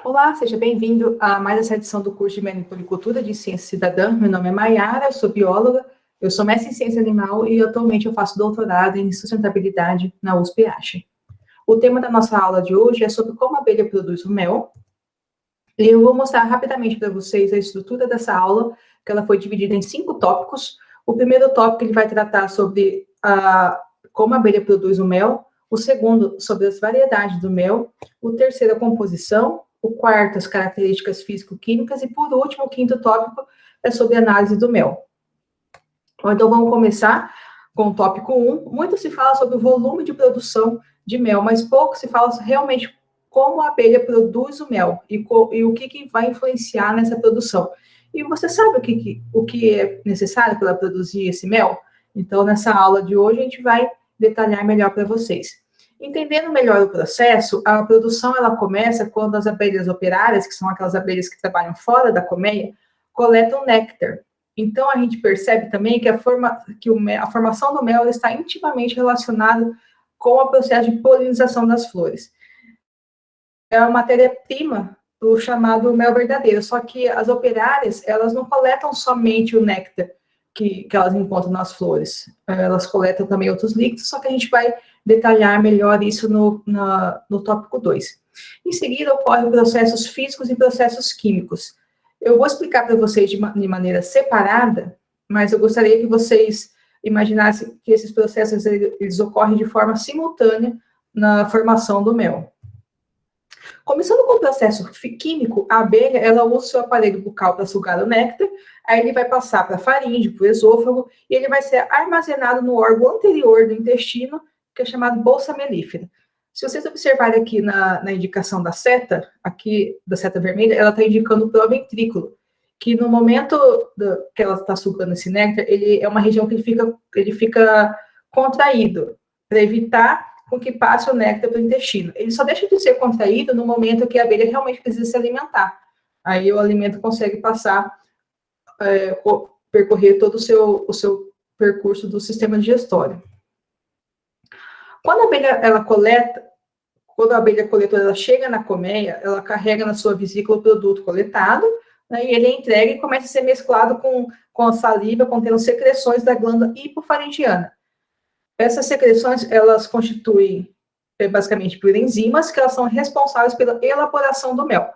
Olá, seja bem-vindo a mais essa edição do curso de Meliponicultura de Ciência Cidadã. Meu nome é Maiara, eu sou bióloga, eu sou mestre em Ciência Animal e atualmente eu faço doutorado em Sustentabilidade na USP-ACHE. O tema da nossa aula de hoje é sobre como a abelha produz o mel, e eu vou mostrar rapidamente para vocês a estrutura dessa aula, que ela foi dividida em 5 tópicos. O primeiro tópico ele vai tratar sobre como a abelha produz o mel, o segundo sobre as variedades do mel, o terceiro a composição, o quarto as características físico-químicas e, por último, o quinto tópico é sobre a análise do mel. Então, vamos começar com o tópico 1. Muito se fala sobre o volume de produção de mel, mas pouco se fala realmente como a abelha produz o mel e o que vai influenciar nessa produção. E você sabe o que é necessário para produzir esse mel? Então, nessa aula de hoje, a gente vai detalhar melhor para vocês. Entendendo melhor o processo, a produção ela começa quando as abelhas operárias, que são aquelas abelhas que trabalham fora da colmeia, coletam néctar. Então, a gente percebe também que a formação do mel está intimamente relacionada com o processo de polinização das flores. É a matéria-prima do chamado mel verdadeiro, só que as operárias, elas não coletam somente o néctar que elas encontram nas flores, elas coletam também outros líquidos, só que a gente vai detalhar melhor isso no tópico 2. Em seguida, ocorrem processos físicos e processos químicos. Eu vou explicar para vocês de maneira separada, mas eu gostaria que vocês imaginassem que esses processos eles ocorrem de forma simultânea na formação do mel. Começando com o processo químico, a abelha ela usa o seu aparelho bucal para sugar o néctar, aí ele vai passar para a faringe, para o esôfago, e ele vai ser armazenado no órgão anterior do intestino, que é chamado bolsa melífera. Se vocês observarem aqui na indicação da seta, aqui da seta vermelha, ela está indicando o proventrículo, que no momento que ela está sugando esse néctar, ele é uma região que ele fica contraído, para evitar com que passe o néctar para o intestino. Ele só deixa de ser contraído no momento que a abelha realmente precisa se alimentar. Aí o alimento consegue passar, percorrer todo o seu percurso do sistema digestório. Quando a abelha coletora ela chega na colmeia, ela carrega na sua vesícula o produto coletado, né, e ele é entregue e começa a ser mesclado com a saliva, contendo secreções da glândula hipofaringiana. Essas secreções, elas constituem, basicamente, por enzimas, que elas são responsáveis pela elaboração do mel.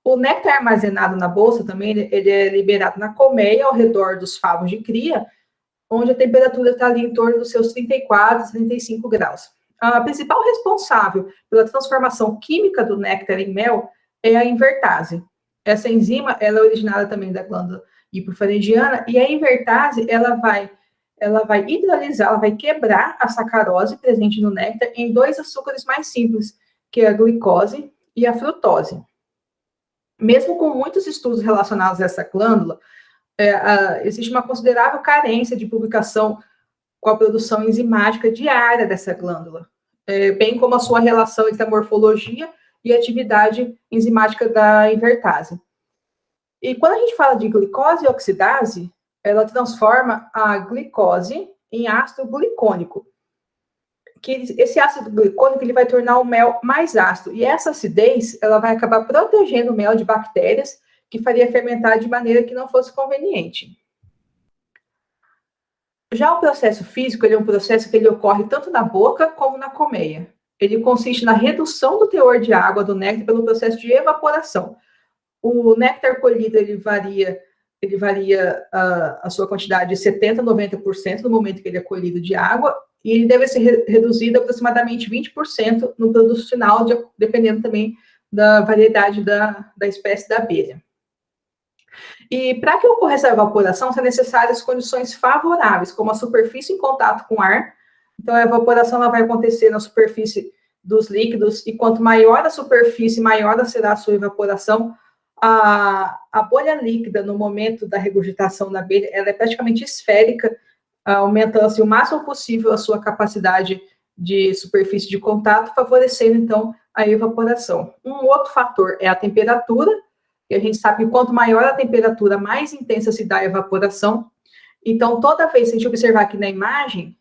O néctar armazenado na bolsa também, ele é liberado na colmeia, ao redor dos favos de cria, onde a temperatura está ali em torno dos seus 34, 35 graus. A principal responsável pela transformação química do néctar em mel é a invertase. Essa enzima, ela é originada também da glândula hipofaringiana, e a invertase, ela vai hidrolisar, ela vai quebrar a sacarose presente no néctar em 2 açúcares mais simples, que é a glicose e a frutose. Mesmo com muitos estudos relacionados a essa glândula, existe uma considerável carência de publicação com a produção enzimática diária dessa glândula, bem como a sua relação entre a morfologia e a atividade enzimática da invertase. E quando a gente fala de glicose e oxidase, ela transforma a glicose em ácido glicônico. Esse ácido glicônico ele vai tornar o mel mais ácido, e essa acidez ela vai acabar protegendo o mel de bactérias que faria fermentar de maneira que não fosse conveniente. Já o processo físico, ele é um processo que ele ocorre tanto na boca como na colmeia. Ele consiste na redução do teor de água do néctar pelo processo de evaporação. O néctar colhido, ele varia a sua quantidade de 70% a 90% no momento que ele é colhido de água, e ele deve ser reduzido aproximadamente 20% no produto final, dependendo também da variedade da espécie da abelha. E para que ocorra essa evaporação, são necessárias condições favoráveis, como a superfície em contato com o ar. Então, a evaporação ela vai acontecer na superfície dos líquidos, e quanto maior a superfície, maior será a sua evaporação. A bolha líquida, no momento da regurgitação da abelha, ela é praticamente esférica, aumentando assim, o máximo possível a sua capacidade de superfície de contato, favorecendo, então, a evaporação. Um outro fator é a temperatura, e a gente sabe que quanto maior a temperatura, mais intensa se dá a evaporação. Então, toda vez que a gente observar aqui na imagem,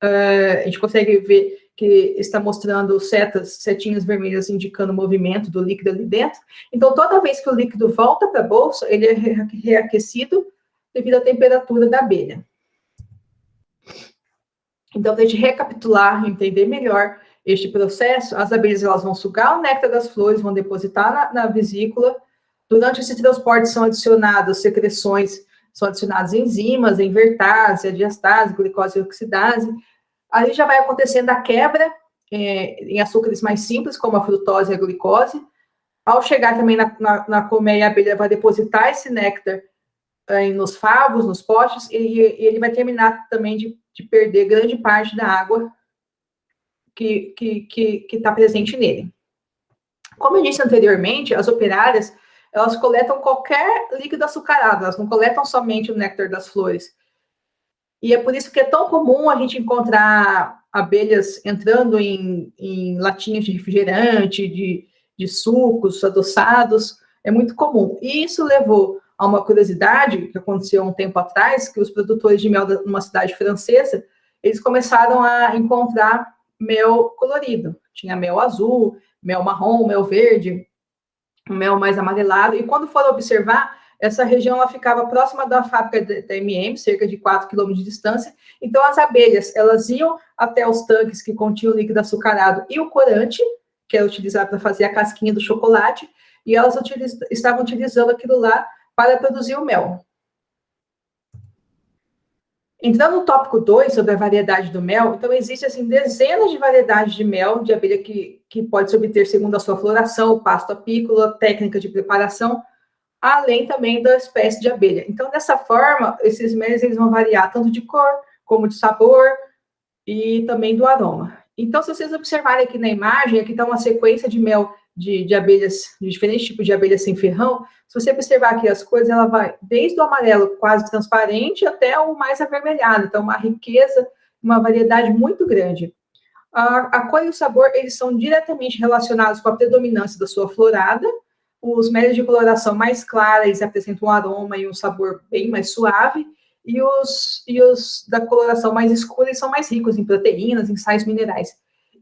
a gente consegue ver que está mostrando setinhas vermelhas indicando o movimento do líquido ali dentro. Então, toda vez que o líquido volta para a bolsa, ele é reaquecido devido à temperatura da abelha. Então, para a gente recapitular, entender melhor este processo, as abelhas elas vão sugar o néctar das flores, vão depositar na vesícula. Durante esse transporte são adicionadas secreções, são adicionadas enzimas, invertase, diastase, glicose e oxidase. Aí já vai acontecendo a quebra em açúcares mais simples, como a frutose e a glicose. Ao chegar também na colmeia, a abelha vai depositar esse néctar nos favos, nos potes, e ele vai terminar também de perder grande parte da água que está presente nele. Como eu disse anteriormente, as operárias, elas coletam qualquer líquido açucarado, elas não coletam somente o néctar das flores. E é por isso que é tão comum a gente encontrar abelhas entrando em latinhas de refrigerante, de sucos adoçados, é muito comum. E isso levou a uma curiosidade que aconteceu um tempo atrás, que os produtores de mel numa cidade francesa, eles começaram a encontrar mel colorido. Tinha mel azul, mel marrom, mel verde, mel mais amarelado. E quando foram observar, essa região ela ficava próxima da fábrica da M&M, cerca de 4 quilômetros de distância. Então, as abelhas, elas iam até os tanques que continham líquido açucarado e o corante, que é utilizado para fazer a casquinha do chocolate, e elas estavam utilizando aquilo lá para produzir o mel. Entrando no tópico 2, sobre a variedade do mel, então existem assim, dezenas de variedades de mel de abelha que pode se obter segundo a sua floração, pasto apícola, técnica de preparação, além também da espécie de abelha. Então, dessa forma, esses meles eles vão variar tanto de cor, como de sabor e também do aroma. Então, se vocês observarem aqui na imagem, aqui está uma sequência de mel de abelhas, de diferentes tipos de abelhas sem ferrão. Se você observar aqui as cores, ela vai desde o amarelo quase transparente até o mais avermelhado. Então, uma riqueza, uma variedade muito grande. A cor e o sabor, eles são diretamente relacionados com a predominância da sua florada. Os meles de coloração mais clara, eles apresentam um aroma e um sabor bem mais suave. E os da coloração mais escura, eles são mais ricos em proteínas, em sais minerais.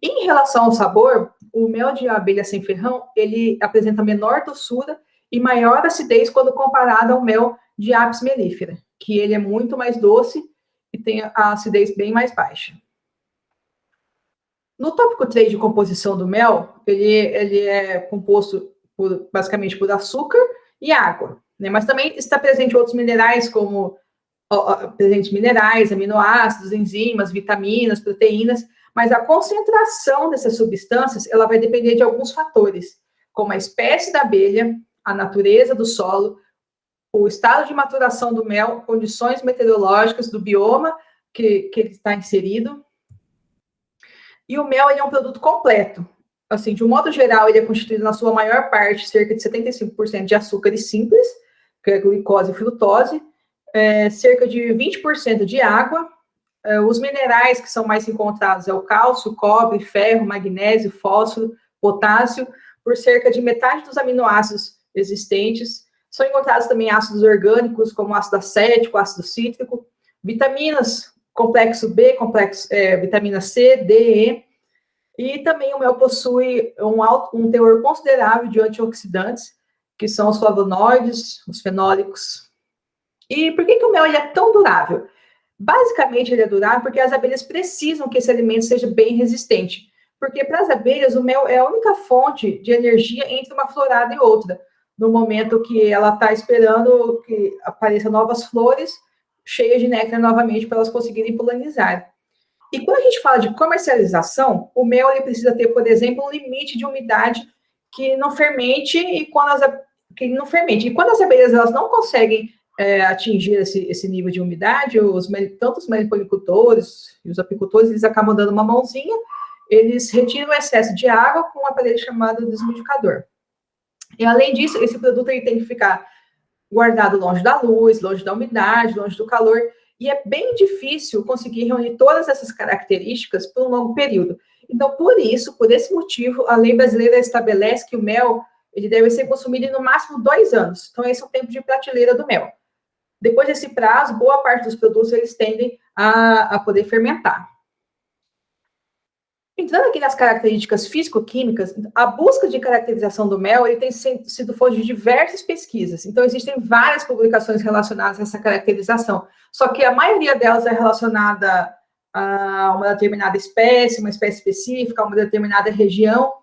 Em relação ao sabor, o mel de abelha sem ferrão, ele apresenta menor doçura e maior acidez quando comparado ao mel de apis mellifera, que ele é muito mais doce e tem a acidez bem mais baixa. No tópico 3 de composição do mel, ele é composto basicamente por açúcar e água, né? Mas também está presente outros minerais, como aminoácidos, enzimas, vitaminas, proteínas, mas a concentração dessas substâncias, ela vai depender de alguns fatores, como a espécie da abelha, a natureza do solo, o estado de maturação do mel, condições meteorológicas do bioma que ele está inserido. E o mel, ele é um produto completo. Assim, de um modo geral, ele é constituído na sua maior parte, cerca de 75% de açúcares simples, que é glicose e frutose, cerca de 20% de água. Os minerais que são mais encontrados é o cálcio, cobre, ferro, magnésio, fósforo, potássio, por cerca de metade dos aminoácidos existentes. São encontrados também ácidos orgânicos, como ácido acético, ácido cítrico, vitaminas, complexo B, vitamina C, D, E, e também o mel possui um teor considerável de antioxidantes, que são os flavonoides, os fenólicos. E por que o mel ele é tão durável? Basicamente, ele é durável porque as abelhas precisam que esse alimento seja bem resistente. Porque para as abelhas, o mel é a única fonte de energia entre uma florada e outra. No momento que ela está esperando que apareçam novas flores, cheias de néctar novamente, para elas conseguirem polinizar. E quando a gente fala de comercialização, o mel ele precisa ter, por exemplo, um limite de umidade que não fermente, e quando as abelhas elas não conseguem atingir esse nível de umidade, tanto os meliponicultores e os apicultores, eles acabam dando uma mãozinha, eles retiram o excesso de água com um aparelho chamado desmidificador. E, além disso, esse produto ele tem que ficar guardado longe da luz, longe da umidade, longe do calor, e é bem difícil conseguir reunir todas essas características por um longo período. Então, por esse motivo, a lei brasileira estabelece que o mel ele deve ser consumido em no máximo 2 anos. Então, esse é o tempo de prateleira do mel. Depois desse prazo, boa parte dos produtos eles tendem a poder fermentar. Entrando aqui nas características físico-químicas, a busca de caracterização do mel ele tem sido fonte de diversas pesquisas. Então, existem várias publicações relacionadas a essa caracterização. Só que a maioria delas é relacionada a uma determinada espécie, uma espécie específica, a uma determinada região.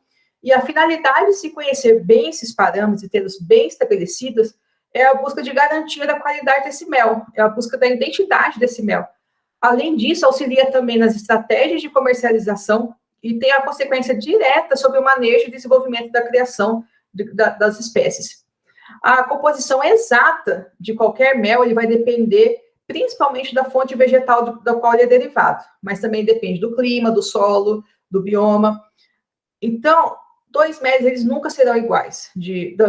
E a finalidade de se conhecer bem esses parâmetros e tê-los bem estabelecidos é a busca de garantia da qualidade desse mel, é a busca da identidade desse mel. Além disso, auxilia também nas estratégias de comercialização e tem a consequência direta sobre o manejo e desenvolvimento da criação das espécies. A composição exata de qualquer mel ele vai depender principalmente da fonte vegetal da qual ele é derivado, mas também depende do clima, do solo, do bioma. Então, dois mels eles nunca serão iguais,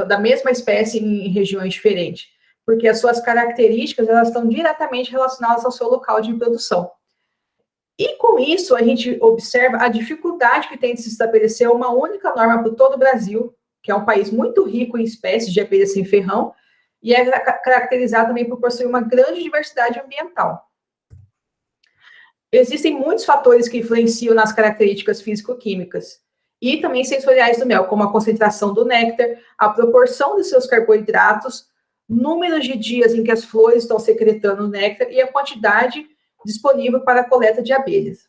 da mesma espécie em regiões diferentes, porque as suas características elas estão diretamente relacionadas ao seu local de produção. E com isso, a gente observa a dificuldade que tem de se estabelecer uma única norma para todo o Brasil, que é um país muito rico em espécies de abelha sem ferrão, e é caracterizado também por possuir uma grande diversidade ambiental. Existem muitos fatores que influenciam nas características físico-químicas e também sensoriais do mel, como a concentração do néctar, a proporção de seus carboidratos, números de dias em que as flores estão secretando o néctar e a quantidade disponível para a coleta de abelhas.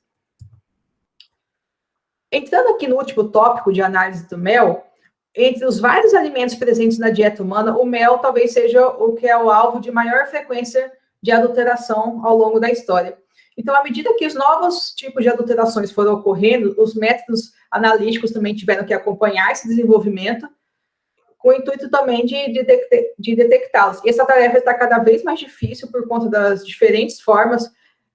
Entrando aqui no último tópico de análise do mel, entre os vários alimentos presentes na dieta humana, o mel talvez seja o que é o alvo de maior frequência de adulteração ao longo da história. Então, à medida que os novos tipos de adulterações foram ocorrendo, os métodos analíticos também tiveram que acompanhar esse desenvolvimento, com o intuito também de detectá-los. E essa tarefa está cada vez mais difícil por conta das diferentes formas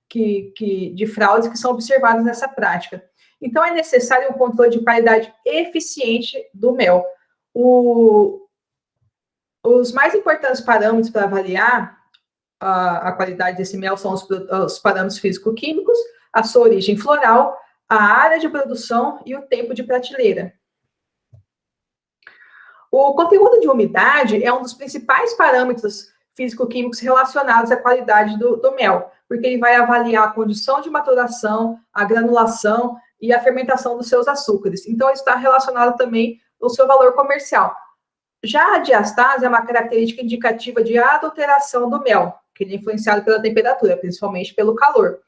de fraudes que são observadas nessa prática. Então, é necessário um controle de qualidade eficiente do mel. Os mais importantes parâmetros para avaliar a qualidade desse mel são os parâmetros físico-químicos, a sua origem floral, a área de produção e o tempo de prateleira. O conteúdo de umidade é um dos principais parâmetros físico-químicos relacionados à qualidade do mel, porque ele vai avaliar a condição de maturação, a granulação e a fermentação dos seus açúcares. Então, está relacionado também ao seu valor comercial. Já a diastase é uma característica indicativa de adulteração do mel, que ele é influenciado pela temperatura, principalmente pelo calor.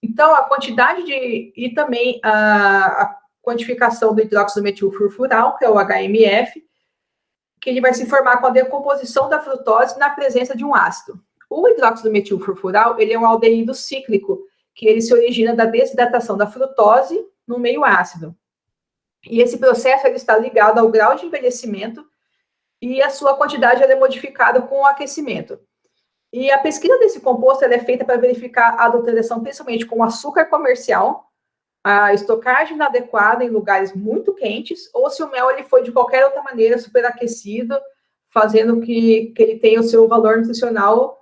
Então, a quantidade e também a quantificação do hidróxido metilfurfural, que é o HMF, que ele vai se formar com a decomposição da frutose na presença de um ácido. O hidróxido metilfurfural, ele é um aldeído cíclico, que ele se origina da desidratação da frutose no meio ácido. E esse processo ele está ligado ao grau de envelhecimento e a sua quantidade ela é modificada com o aquecimento. E a pesquisa desse composto ela é feita para verificar a adulteração principalmente com açúcar comercial, a estocagem inadequada em lugares muito quentes, ou se o mel ele foi de qualquer outra maneira superaquecido, fazendo que ele tenha o seu valor nutricional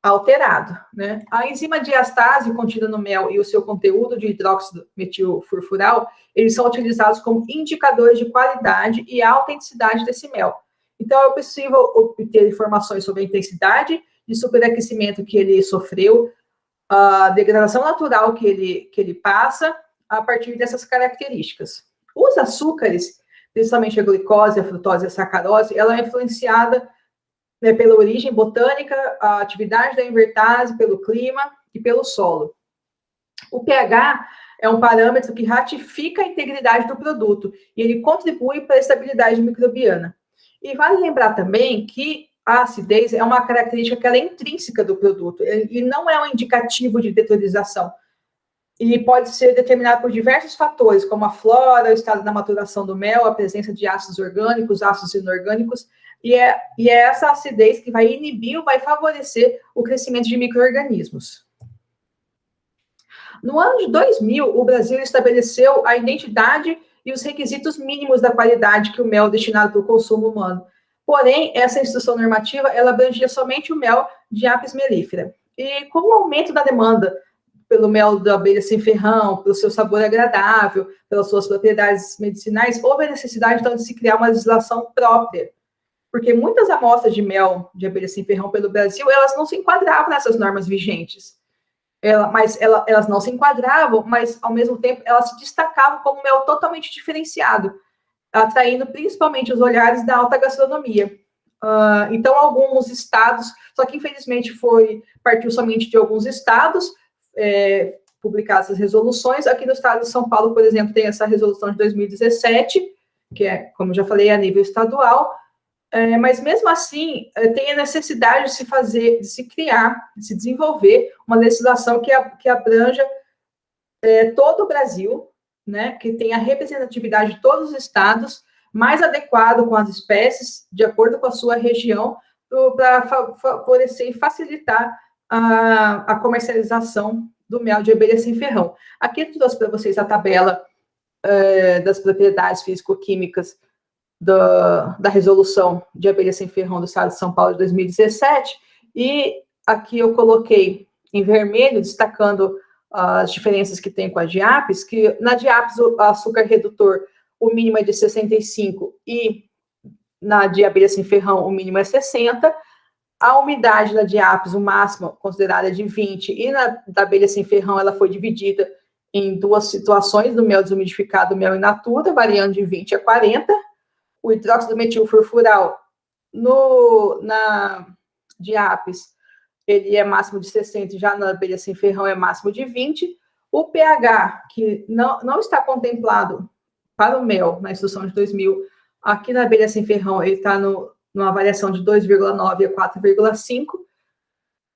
alterado, né? A enzima diastase contida no mel e o seu conteúdo de hidróxido metilfurfural, eles são utilizados como indicadores de qualidade e autenticidade desse mel. Então, é possível obter informações sobre a intensidade de superaquecimento que ele sofreu, a degradação natural que ele passa, a partir dessas características. Os açúcares, principalmente a glicose, a frutose e a sacarose, ela é influenciada pela origem botânica, a atividade da invertase, pelo clima e pelo solo. O pH é um parâmetro que ratifica a integridade do produto e ele contribui para a estabilidade microbiana. E vale lembrar também que a acidez é uma característica que ela é intrínseca do produto e não é um indicativo de deteriorização. E pode ser determinado por diversos fatores, como a flora, o estado da maturação do mel, a presença de ácidos orgânicos, ácidos inorgânicos, e é essa acidez que vai inibir ou vai favorecer o crescimento de micro-organismos. No ano de 2000, o Brasil estabeleceu a identidade e os requisitos mínimos da qualidade que o mel destinado para o consumo humano. Porém, essa instrução normativa, ela abrangia somente o mel de Apis mellifera. E com o aumento da demanda pelo mel da abelha sem ferrão, pelo seu sabor agradável, pelas suas propriedades medicinais, houve a necessidade, então, de se criar uma legislação própria. Porque muitas amostras de mel de abelha sem ferrão pelo Brasil, elas não se enquadravam nessas normas vigentes. elas não se enquadravam, mas, ao mesmo tempo, elas se destacavam como mel totalmente diferenciado, atraindo principalmente os olhares da alta gastronomia. Então, alguns estados, só que infelizmente partiu somente de alguns estados, publicar essas resoluções. Aqui no estado de São Paulo, por exemplo, tem essa resolução de 2017, que é, como eu já falei, a nível estadual, mas mesmo assim, tem a necessidade de se criar, de se desenvolver uma legislação que abranja todo o Brasil, né, que tenha a representatividade de todos os estados, mais adequado com as espécies, de acordo com a sua região, para favorecer e facilitar a comercialização do mel de abelha sem ferrão. Aqui eu trouxe para vocês a tabela das propriedades físico-químicas da resolução de abelha sem ferrão do estado de São Paulo de 2017, e aqui eu coloquei em vermelho, destacando as diferenças que tem com a Diapis, que na Diapis o açúcar redutor, o mínimo é de 65, e na de abelha sem ferrão o mínimo é 60, a umidade da Diapis, o máximo considerada é de 20, e da abelha sem ferrão ela foi dividida em duas situações, do mel desumidificado e mel in natura, variando de 20 a 40, o hidróxido metilfurfural na Diapis, ele é máximo de 60, já na abelha sem ferrão é máximo de 20. O pH, que não está contemplado para o mel, na instrução de 2000, aqui na abelha sem ferrão, ele está numa variação de 2,9 a 4,5.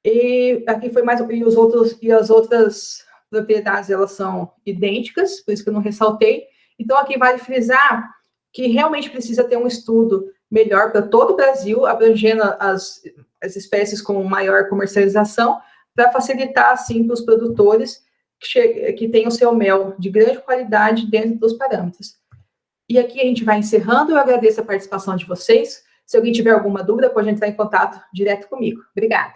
E aqui foi mais... E as outras propriedades, elas são idênticas, por isso que eu não ressaltei. Então, aqui vale frisar que realmente precisa ter um estudo melhor para todo o Brasil, abrangendo as espécies com maior comercialização, para facilitar, assim, para os produtores que tenham o seu mel de grande qualidade dentro dos parâmetros. E aqui a gente vai encerrando, eu agradeço a participação de vocês. Se alguém tiver alguma dúvida, pode entrar em contato direto comigo. Obrigada.